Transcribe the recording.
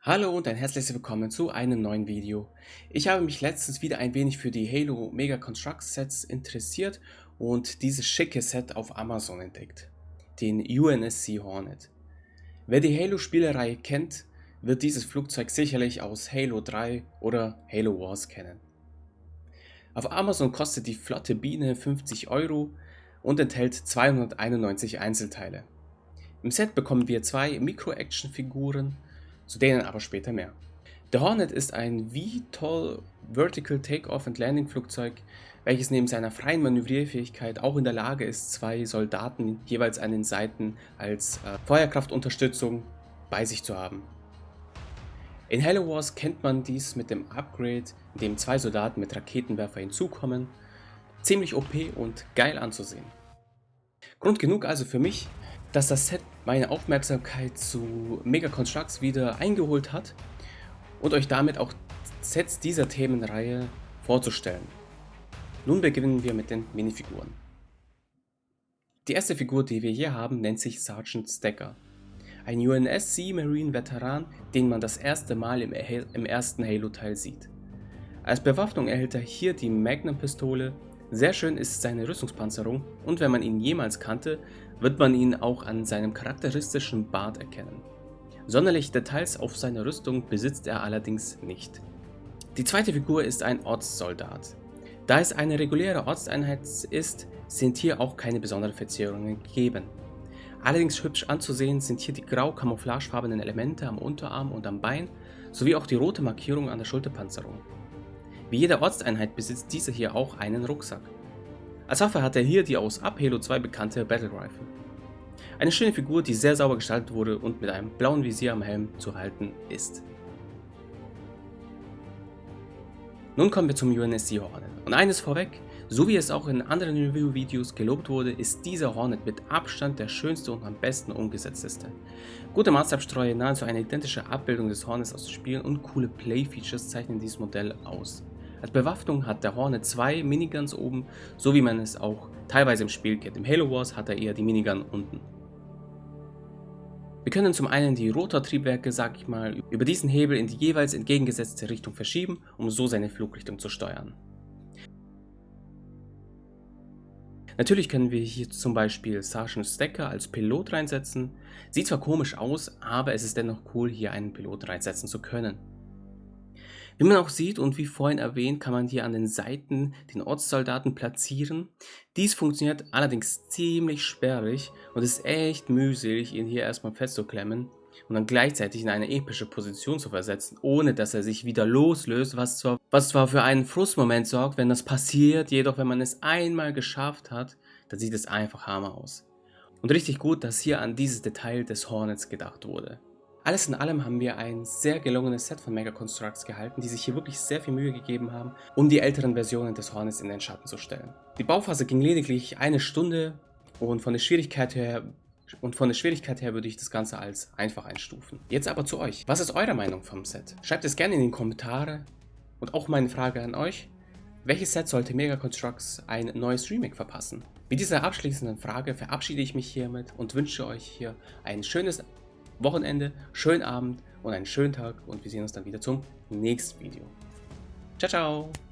Hallo und ein herzliches Willkommen zu einem neuen Video. Ich habe mich letztens wieder ein wenig für die Halo Mega Construct Sets interessiert und dieses schicke Set auf Amazon entdeckt, den UNSC Hornet. Wer die Halo Spielereihe kennt, wird dieses Flugzeug sicherlich aus Halo 3 oder Halo Wars kennen. Auf Amazon kostet die flotte Biene 50 Euro und enthält 291 Einzelteile. Im Set bekommen wir zwei Micro-Action-Figuren, zu denen aber später mehr. Der Hornet ist ein VTOL Vertical Takeoff and Landing Flugzeug, welches neben seiner freien Manövrierfähigkeit auch in der Lage ist, zwei Soldaten jeweils an den Seiten als Feuerkraftunterstützung bei sich zu haben. In Halo Wars kennt man dies mit dem Upgrade, in dem zwei Soldaten mit Raketenwerfer hinzukommen. Ziemlich OP und geil anzusehen. Grund genug also für mich, dass das Set meine Aufmerksamkeit zu Mega Constructs wieder eingeholt hat und euch damit auch Sets dieser Themenreihe vorzustellen. Nun beginnen wir mit den Minifiguren. Die erste Figur, die wir hier haben, nennt sich Sergeant Stacker. Ein UNSC Marine Veteran, den man das erste Mal im ersten Halo-Teil sieht. Als Bewaffnung erhält er hier die Magnum-Pistole. Sehr schön ist seine Rüstungspanzerung und wenn man ihn jemals kannte, wird man ihn auch an seinem charakteristischen Bart erkennen. Sonderliche Details auf seiner Rüstung besitzt er allerdings nicht. Die zweite Figur ist ein Ortssoldat. Da es eine reguläre Ortseinheit ist, sind hier auch keine besonderen Verzierungen gegeben. Allerdings hübsch anzusehen sind hier die grau-camouflagefarbenen Elemente am Unterarm und am Bein, sowie auch die rote Markierung an der Schulterpanzerung. Wie jede Ortseinheit besitzt diese hier auch einen Rucksack. Als Waffe hat er hier die aus ab Halo 2 bekannte Battle Rifle. Eine schöne Figur, die sehr sauber gestaltet wurde und mit einem blauen Visier am Helm zu halten ist. Nun kommen wir zum UNSC Hornet. Und eines vorweg, so wie es auch in anderen Review-Videos gelobt wurde, ist dieser Hornet mit Abstand der schönste und am besten umgesetzteste. Gute Maßstabstreue, nahezu eine identische Abbildung des Hornets aus den Spielen und coole Play-Features zeichnen dieses Modell aus. Als Bewaffnung hat der Hornet zwei Miniguns oben, so wie man es auch teilweise im Spiel kennt. Im Halo Wars hat er eher die Minigun unten. Wir können zum einen die Rotortriebwerke, über diesen Hebel in die jeweils entgegengesetzte Richtung verschieben, um so seine Flugrichtung zu steuern. Natürlich können wir hier zum Beispiel Sergeant Stacker als Pilot reinsetzen. Sieht zwar komisch aus, aber es ist dennoch cool, hier einen Pilot reinsetzen zu können. Wie man auch sieht und wie vorhin erwähnt, kann man hier an den Seiten den Ortssoldaten platzieren. Dies funktioniert allerdings ziemlich sperrig und ist echt mühselig, ihn hier erstmal festzuklemmen und dann gleichzeitig in eine epische Position zu versetzen, ohne dass er sich wieder loslöst, was zwar für einen Frustmoment sorgt, wenn das passiert, jedoch wenn man es einmal geschafft hat, dann sieht es einfach Hammer aus. Und richtig gut, dass hier an dieses Detail des Hornets gedacht wurde. Alles in allem haben wir ein sehr gelungenes Set von Mega Constructs gehalten, die sich hier wirklich sehr viel Mühe gegeben haben, um die älteren Versionen des Hornets in den Schatten zu stellen. Die Bauphase ging lediglich eine Stunde und von der Schwierigkeit her würde ich das Ganze als einfach einstufen. Jetzt aber zu euch. Was ist eure Meinung vom Set? Schreibt es gerne in die Kommentare und auch meine Frage an euch. Welches Set sollte Mega Constructs ein neues Remake verpassen? Mit dieser abschließenden Frage verabschiede ich mich hiermit und wünsche euch hier ein schönes Wochenende, schönen Abend und einen schönen Tag und wir sehen uns dann wieder zum nächsten Video. Ciao, ciao!